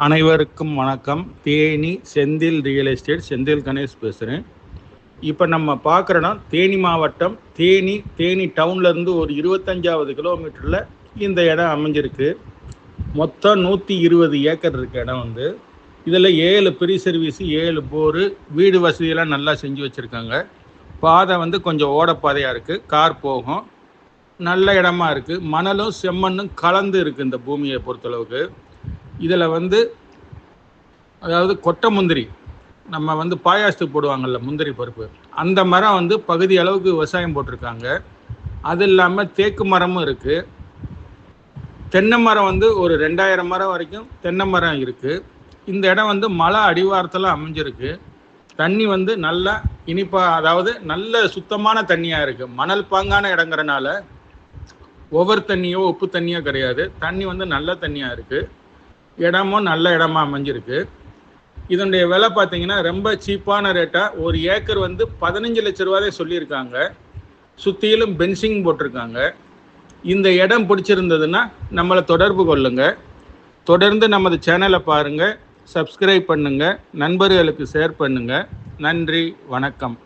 அனைவருக்கும் வணக்கம். Theni Senthil real estate, Senthil Ganesh பேசுகிறேன். இப்போ நம்ம பார்க்குறோன்னா தேனி மாவட்டம் தேனி டவுன்லேருந்து ஒரு 25வது கிலோமீட்டரில் இந்த இடம் அமைஞ்சிருக்கு. மொத்தம் 120 ஏக்கர் இருக்க இடம் வந்து இதில் 7 ப்ரீ சர்வீஸு, 7 போரு, வீடு வசதியெல்லாம் நல்லா செஞ்சு வச்சுருக்காங்க. பாதை வந்து கொஞ்சம் ஓடப்பாதையாக இருக்குது, கார் போகும். நல்ல இடமா இருக்குது. மணலும் செம்மண்ணும் கலந்து இருக்குது இந்த பூமியை பொறுத்தளவுக்கு. இதில் வந்து அதாவது கொட்டை முந்திரி, நம்ம வந்து பாயாசத்துக்கு போடுவாங்கள்ல முந்திரி பருப்பு, அந்த மரம் வந்து பகுதி அளவுக்கு விவசாயம் போட்டிருக்காங்க. அது இல்லாமல் தேக்கு மரமும் இருக்குது. தென்னை மரம் வந்து ஒரு 2000 மரம் வரைக்கும் தென்னை மரம் இருக்குது. இந்த இடம் வந்து மலை அடிவாரத்தில் அமைஞ்சிருக்கு. தண்ணி வந்து நல்லா இனிப்பாக, அதாவது நல்ல சுத்தமான தண்ணியாக இருக்குது. மணல் பாங்கான இடங்கிறனால ஒவ்வொரு தண்ணியோ உப்பு தண்ணியோ கிடையாது. தண்ணி வந்து நல்ல தண்ணியாக இருக்குது. இடமும் நல்ல இடமா அமைஞ்சிருக்கு. இதனுடைய விலை பார்த்தீங்கன்னா ரொம்ப சீப்பான ரேட்டாக, ஒரு ஏக்கர் வந்து 15 லட்ச ரூபாதே சொல்லியிருக்காங்க. சுற்றிலும் பென்சிங் போட்டிருக்காங்க. இந்த இடம் பிடிச்சிருந்ததுன்னா நம்மளை தொடர்பு கொள்ளுங்க. தொடர்ந்து நமது சேனலை பாருங்கள், சப்ஸ்கிரைப் பண்ணுங்கள், நண்பர்களுக்கு ஷேர் பண்ணுங்கள். நன்றி, வணக்கம்.